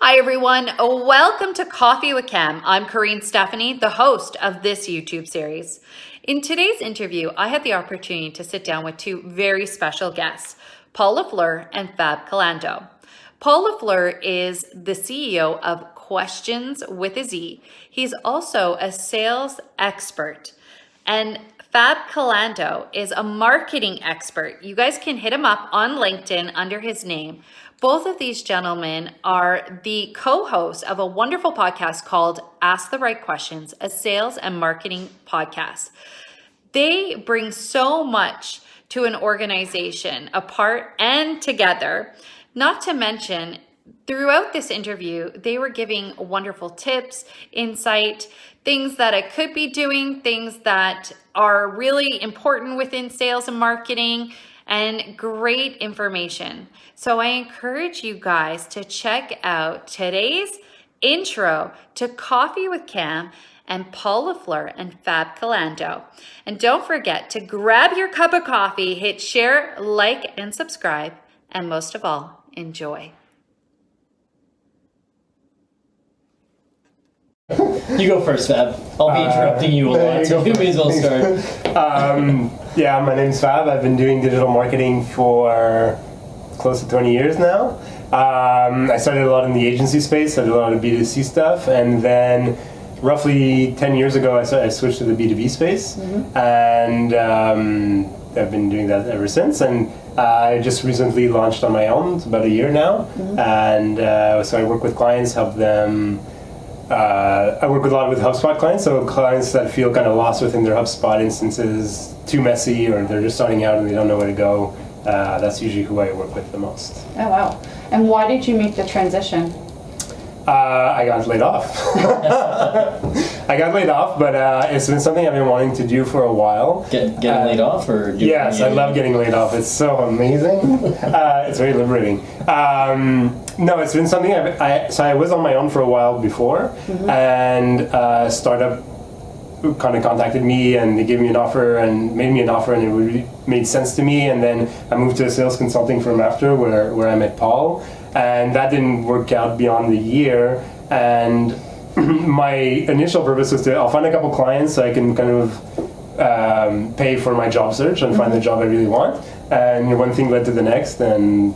Hi everyone, welcome to Coffee with Cam. I'm Corinne Stephanie, the host of this YouTube series. In today's interview, I had the opportunity to sit down with two very special guests, Paul Lafleur and Fab Calando. Paul Lafleur is the CEO of Questions with a Z. He's also a sales expert. And Fab Calando is a marketing expert. You guys can hit him up on LinkedIn under his name. Both of these gentlemen are the co-hosts of a wonderful podcast called Ask the Right Questions, a sales and marketing podcast. They bring so much to an organization apart and together. Not to mention, throughout this interview, they were giving wonderful tips, insight, things that I could be doing, things that are really important within sales and marketing, and great information. So I encourage you guys to check out today's intro to Coffee with Cam and Paul Lafleur and Fab Calando. And don't forget to grab your cup of coffee, hit share, like, and subscribe, and most of all, enjoy. You go first, Fab. I'll be interrupting you a lot, so you may as well start. Yeah, my name's Fab. I've been doing digital marketing for close to 20 years now. I started a lot in the agency space. I did a lot of B2C stuff, and then roughly 10 years ago, I switched to the B2B space, and I've been doing that ever since. And I just recently launched on my own. It's about a year now, and so I work with clients, help them. I work a lot with HubSpot clients, so clients that feel kind of lost within their HubSpot instances, too messy, or they're just starting out and they don't know where to go. That's usually who I work with the most. Oh, wow. And why did you make the transition? I got laid off. I got laid off, but it's been something I've been wanting to do for a while. Getting laid off, or yes, I love getting laid off. It's so amazing. It's very liberating. No, it's been something so I was on my own for a while before, and a startup kind of contacted me and they gave me an offer and made me an offer, and it really made sense to me. And then I moved to a sales consulting firm after, where I met Paul. And that didn't work out beyond the year. And my initial purpose was I'll find a couple clients so I can kind of pay for my job search and find the job I really want. And one thing led to the next, and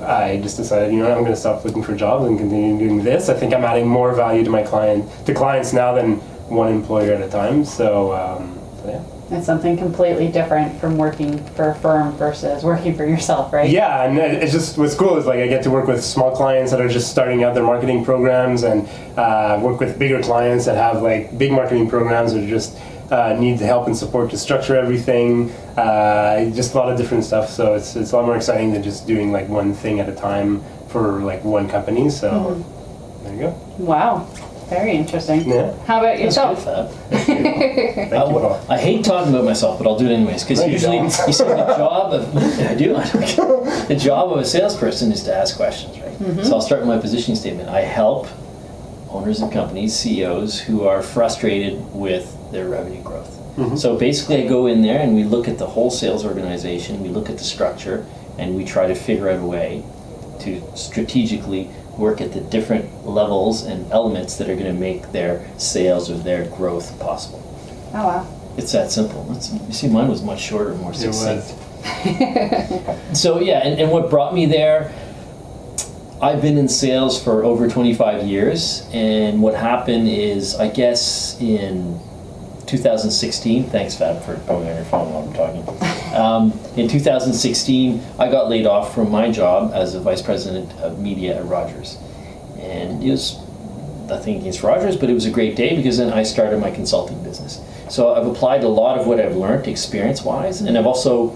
I just decided, I'm going to stop looking for jobs and continue doing this. I think I'm adding more value to clients now than one employer at a time. So yeah. It's something completely different from working for a firm versus working for yourself, right? Yeah, and it's just what's cool is I get to work with small clients that are just starting out their marketing programs, and work with bigger clients that have big marketing programs or just need the help and support to structure everything. Just a lot of different stuff. So it's a lot more exciting than just doing one thing at a time for one company. So there you go. Wow. Very interesting. Yeah. How about yourself? Thank you, Paul. I hate talking about myself, but I'll do it anyways. Because usually you say the job of the job of a salesperson is to ask questions, right? So I'll start with my positioning statement. I help owners of companies, CEOs, who are frustrated with their revenue growth. So basically, I go in there and we look at the whole sales organization. We look at the structure, and we try to figure out a way to strategically work at the different levels and elements that are going to make their sales or their growth possible. Oh, wow. It's that simple. You see, mine was much shorter, more succinct. So yeah, and what brought me there, I've been in sales for over 25 years, and what happened is, I guess in 2016, thanks Fab for putting on your phone while I'm talking. In 2016, I got laid off from my job as a vice president of media at Rogers. And it was nothing against Rogers, but it was a great day because then I started my consulting business. So I've applied a lot of what I've learned experience-wise, and I've also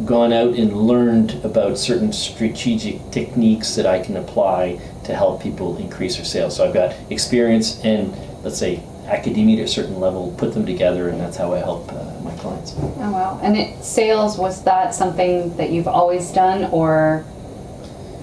gone out and learned about certain strategic techniques that I can apply to help people increase their sales. So I've got experience and, let's say, academia to a certain level, put them together, and that's how I help my clients. Oh, wow. And sales, was that something that you've always done, or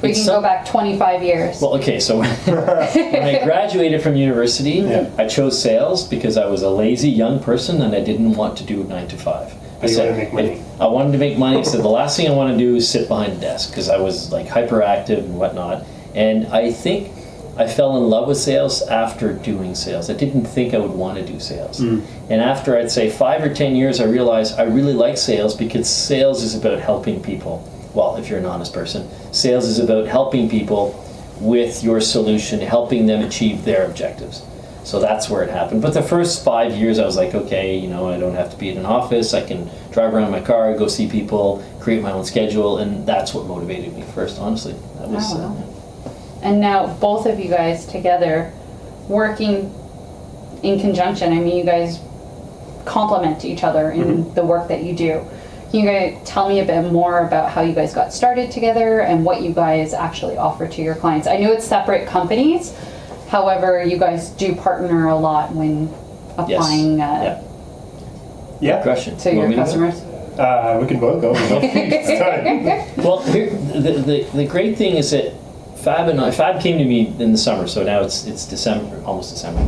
we can go back 25 years? Well, okay, so when I graduated from university, I chose sales because I was a lazy young person and I didn't want to do 9 to 5. You wanted to make money. I wanted to make money, so the last thing I want to do is sit behind a desk because I was hyperactive and whatnot. And I think I fell in love with sales after doing sales. I didn't think I would want to do sales. And after, I'd say, 5 or 10 years, I realized I really like sales because sales is about helping people. Well, if you're an honest person, sales is about helping people with your solution, helping them achieve their objectives. So that's where it happened. But the first 5 years, I was like, okay, you know, I don't have to be in an office. I can drive around in my car, go see people, create my own schedule, and that's what motivated me first, honestly. That was, And now both of you guys together working in conjunction. I mean, you guys complement each other in the work that you do. Can you guys tell me a bit more about how you guys got started together and what you guys actually offer to your clients? I know it's separate companies. However, you guys do partner a lot when applying Yeah. Question. to your customers. We can both go. Well, here, the great thing is that Fab came to me in the summer, so now it's December, almost December,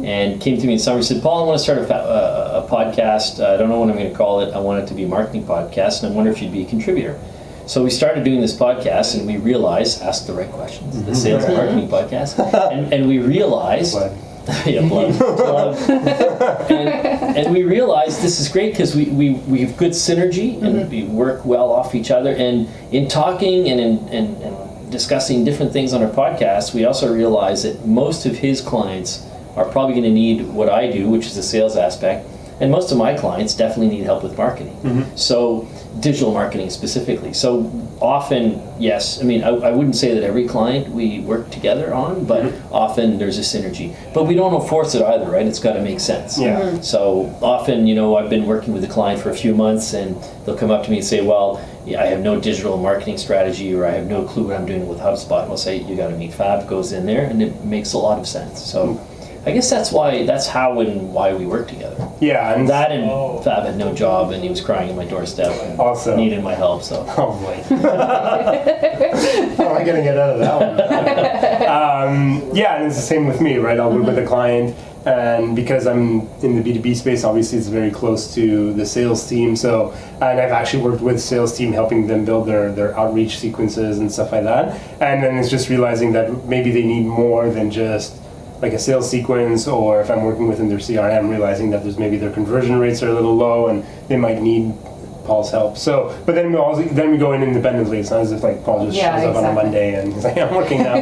and came to me in the summer. He said, Paul, I want to start a podcast. I don't know what I'm going to call it. I want it to be a marketing podcast, and I wonder if you'd be a contributor. So we started doing this podcast, and we realized, ask the right questions, the sales and marketing podcast, and we realized, and we realized this is great because we have good synergy and we work well off each other. And in talking and in discussing different things on our podcast, we also realized that most of his clients are probably going to need what I do, which is the sales aspect. And most of my clients definitely need help with marketing. So digital marketing specifically. So often, yes, I mean, I wouldn't say that every client we work together on, but often there's a synergy. But we don't force it either, right? It's got to make sense. So often, you know, I've been working with a client for a few months and they'll come up to me and say, well, I have no digital marketing strategy, or I have no clue what I'm doing with HubSpot. And we'll say, you got to meet Fab, goes in there, and it makes a lot of sense. So I guess that's how and why we work together. Yeah, and Fab had no job, and he was crying at my doorstep and also needed my help. So oh boy, how am I gonna get out of that one? Yeah, and it's the same with me, right? I'll work with a client, and because I'm in the B2B space, obviously it's very close to the sales team. So, and I've actually worked with sales team, helping them build their outreach sequences and stuff like that. And then it's just realizing that maybe they need more than just like a sales sequence, or if I'm working within their CRM, realizing that maybe their conversion rates are a little low and they might need Paul's help. So, but then we go in independently. It's not as if like Paul just shows up on a Monday and he's like, I'm working now.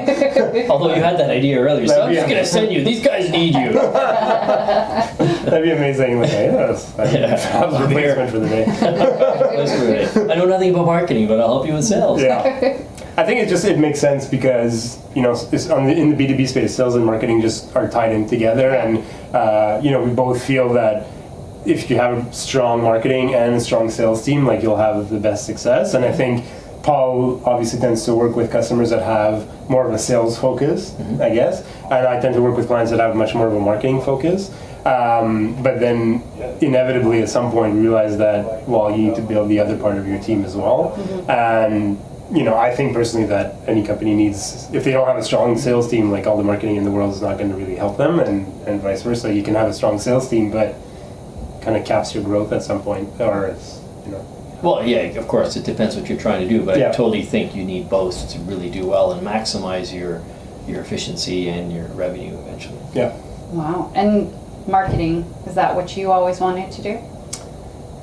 Although you had that idea earlier, so I'm just going to send you. These guys need you. That'd be amazing. Like, Fab's replacement for the day. I know nothing about marketing, but I'll help you with sales. Yeah. I think it makes sense because, you know, in the B2B space, sales and marketing just are tied in together, and you know, we both feel that if you have a strong marketing and a strong sales team, like, you'll have the best success. And I think Paul obviously tends to work with customers that have more of a sales focus, I guess, and I tend to work with clients that have much more of a marketing focus. But then inevitably at some point we realize that, well, you need to build the other part of your team as well. And you know, I think personally that any company needs, if they don't have a strong sales team, like, all the marketing in the world is not going to really help them, and vice versa. You can have a strong sales team, but kind of caps your growth at some point, or it's, you know. Well, yeah, of course, it depends what you're trying to do, but I totally think you need both to really do well and maximize your efficiency and your revenue eventually. Yeah. Wow. And marketing, is that what you always wanted to do?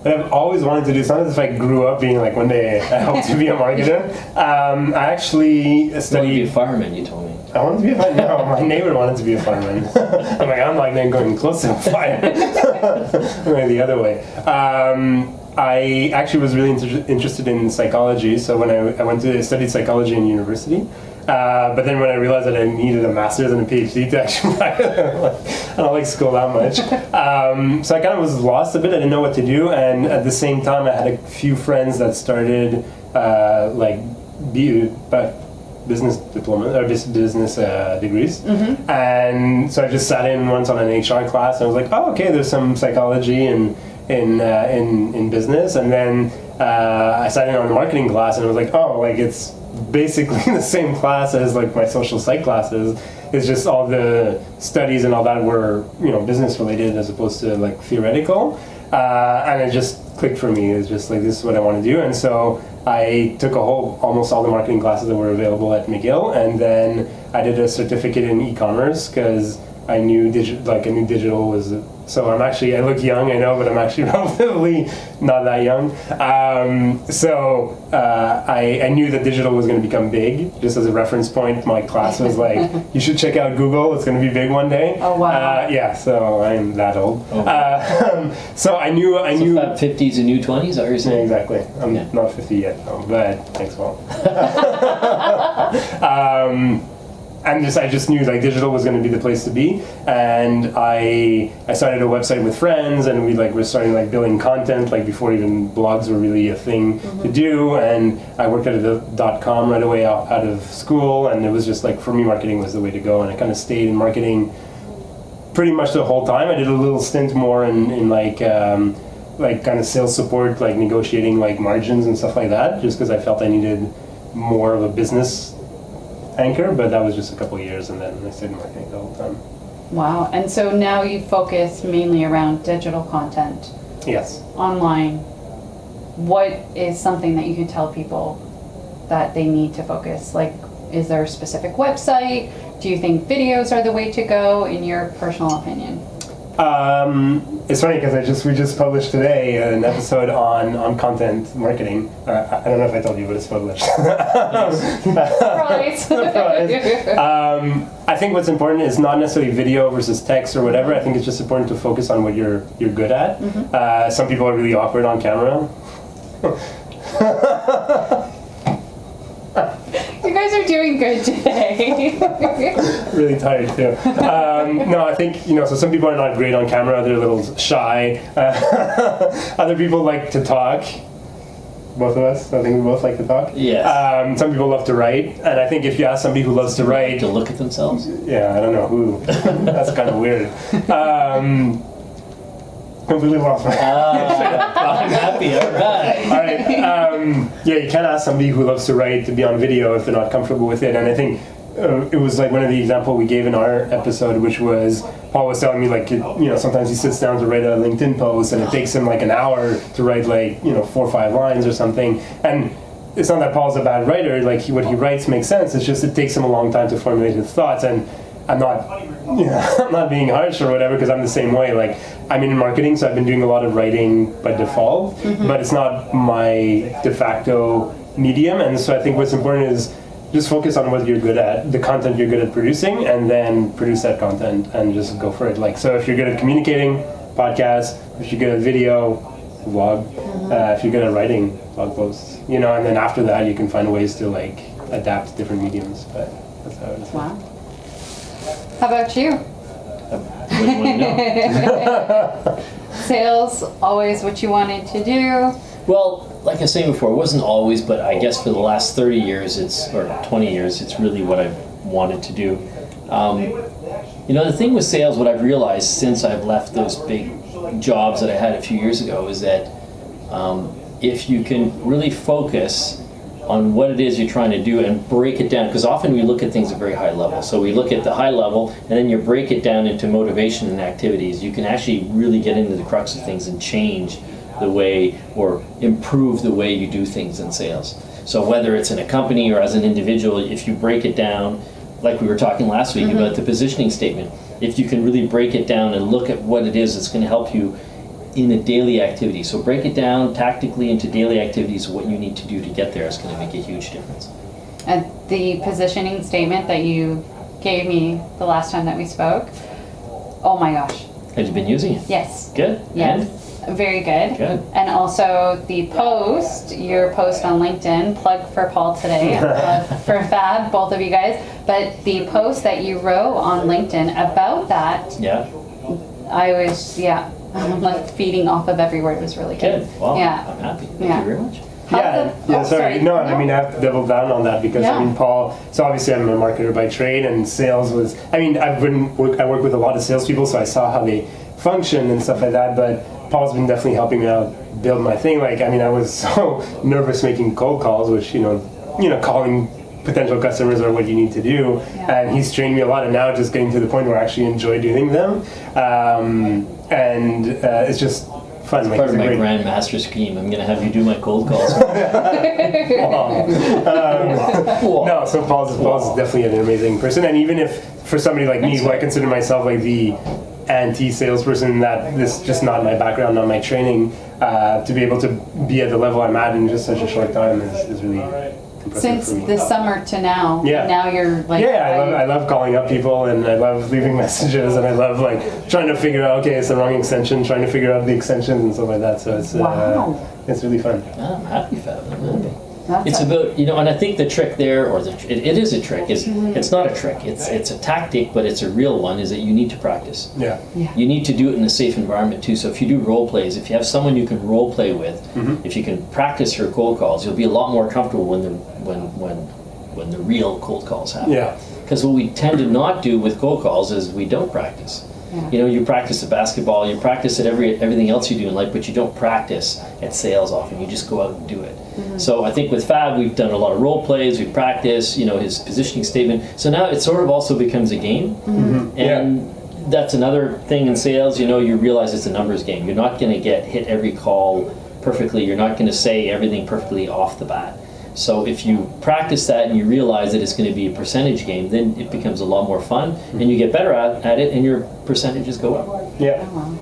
But I've always wanted to do something. If I grew up being like, one day I hope to be a marketer. I actually studied. You wanted to be a fireman, you told me. I wanted to be a fireman. No, my neighbor wanted to be a fireman. I'm like then going close to a fire. Going the other way. I actually was really interested in psychology. So when I studied psychology in university. But then when I realized that I needed a master's and a PhD to actually I don't like school that much. So I kind of was lost a bit. I didn't know what to do. And at the same time, I had a few friends that started business diploma or business degrees. And so I just sat in once on an HR class and I was like, oh, okay, there's some psychology in business. And then I sat in on a marketing class and I was like, oh, like, it's basically the same class as like my social psych classes. It's just all the studies and all that were, you know, business related as opposed to like theoretical. And it just clicked for me. It's just like, this is what I want to do. And so I took almost all the marketing classes that were available at McGill, and then I did a certificate in e-commerce because I knew digital was. So I look young, I know, but I'm actually relatively not that young. I knew that digital was going to become big. Just as a reference point, my class was like, you should check out Google, it's going to be big one day. Oh, wow. So I'm that old. Oh. So I knew. Fab 50s and new 20s, are you saying? Exactly. I'm not 50 yet, though, but thanks, Paul. And I just knew like digital was going to be the place to be, and I started a website with friends, and we were starting building content before even blogs were really a thing to do. And I worked at a .com right away out of school, and it was just for me, marketing was the way to go, and I kind of stayed in marketing pretty much the whole time. I did a little stint more in kind of sales support, negotiating margins and stuff like that, just because I felt I needed more of a business anchor, but that was just a couple of years, and then I stayed in marketing the whole time. Wow. And so now you focus mainly around digital content. Yes. Online. What is something that you can tell people that they need to focus? Is there a specific website? Do you think videos are the way to go, in your personal opinion? It's funny because we just published today an episode on content marketing. I don't know if I told you, but it's published. Surprise! Surprise. I think what's important is not necessarily video versus text or whatever. I think it's just important to focus on what you're good at. Mm-hmm. Some people are really awkward on camera. You guys are doing good today. Really tired too. No, I think, so some people are not great on camera, they're a little shy. Other people like to talk. Both of us, I think we both like to talk. Yes. Some people love to write, and I think if you ask somebody who loves to write... To look at themselves? Yeah, I don't know who. That's kind of weird. Completely lost my... I'm happy, all right. All right. You can't ask somebody who loves to write to be on video if they're not comfortable with it. And I think it was one of the examples we gave in our episode, which was Paul was telling me sometimes he sits down to write a LinkedIn post, and it takes him an hour to write 4 or 5 lines or something. And it's not that Paul's a bad writer. What he writes makes sense. It's just it takes him a long time to formulate his thoughts. And I'm not being harsh or whatever, because I'm the same way. I'm in marketing, so I've been doing a lot of writing by default, but it's not my de facto medium. And so I think what's important is just focus on what you're good at, the content you're good at producing, and then produce that content and just go for it. So if you're good at communicating, podcast. If you're good at video, vlog. If you're good at writing, blog posts. And then after that you can find ways to adapt to different mediums. But that's how it is. Wow. How about you? What do you want to know? Sales, always what you wanted to do? Well, like I was saying before, it wasn't always, but I guess for the last 30 years, or 20 years, it's really what I've wanted to do. The thing with sales, what I've realized since I've left those big jobs that I had a few years ago is that if you can really focus on what it is you're trying to do and break it down, because often we look at things at very high level. So we look at the high level and then you break it down into motivation and activities. You can actually really get into the crux of things and change the way or improve the way you do things in sales. So whether it's in a company or as an individual, if you break it down, like we were talking last week about the positioning statement, if you can really break it down and look at what it is that's going to help you in a daily activity. So break it down tactically into daily activities, what you need to do to get there is going to make a huge difference. And the positioning statement that you gave me the last time that we spoke, oh my gosh. Have you been using it? Yes. Good? Yes. Very good. Good. And also the post, your post on LinkedIn, plug for Paul today, and plug for Fab, both of you guys. But the post that you wrote on LinkedIn about that, Yeah. I was, I'm feeding off of every word. It was really good. Good. Well, Yeah. I'm happy. Thank Yeah. you very much. Sorry. No, I mean, I have to double down on that because, Yeah. Paul, so obviously I'm a marketer by trade, and sales was, I work with a lot of salespeople, so I saw how they function and stuff like that, but Paul's been definitely helping me out build my thing. I was so nervous making cold calls, which, calling potential customers are what you need to do. Yeah. And he's trained me a lot, and now just getting to the point where I actually enjoy doing them. It's just fun. Like, Part it's of a my great- grandmaster scheme. I'm going to have you do my cold calls. No, so Paul's definitely an amazing person, and even if for somebody like me, who I consider myself like the anti-salesperson, that this is just not my background, not my training, to be able to be at the level I'm at in just such a short time is really impressive Since for me. the summer to now, Yeah. now you're like, I love calling up people, and I love leaving messages, and I love like trying to figure out, okay, it's the wrong extension, trying to figure out the extensions and stuff like that. So it's Wow. it's really fun. I'm happy, Fab. I'm happy. That's It's a- about, and I think the trick there, or it is a trick, it's not a trick, it's a tactic, but it's a real one, is that you need to practice. Yeah. You need to do it in a safe environment too. So if you do role plays, if you have someone you can role play with, if you can practice your cold calls, you'll be a lot more comfortable when the real cold calls happen. Yeah. Because what we tend to not do with cold calls is we don't practice. Yeah. You practice at basketball, you practice at everything else you do in life, but you don't practice at sales often. You just go out and do it. So I think with Fab, we've done a lot of role plays, we practice, his positioning statement. So now it sort of also becomes a game. And that's another thing in sales, you realize it's a numbers game. You're not going to hit every call perfectly. You're not going to say everything perfectly off the bat. So if you practice that and you realize that it's going to be a percentage game, then it becomes a lot more fun, and you get better at it, and your percentages go up. Yeah. Oh, wow.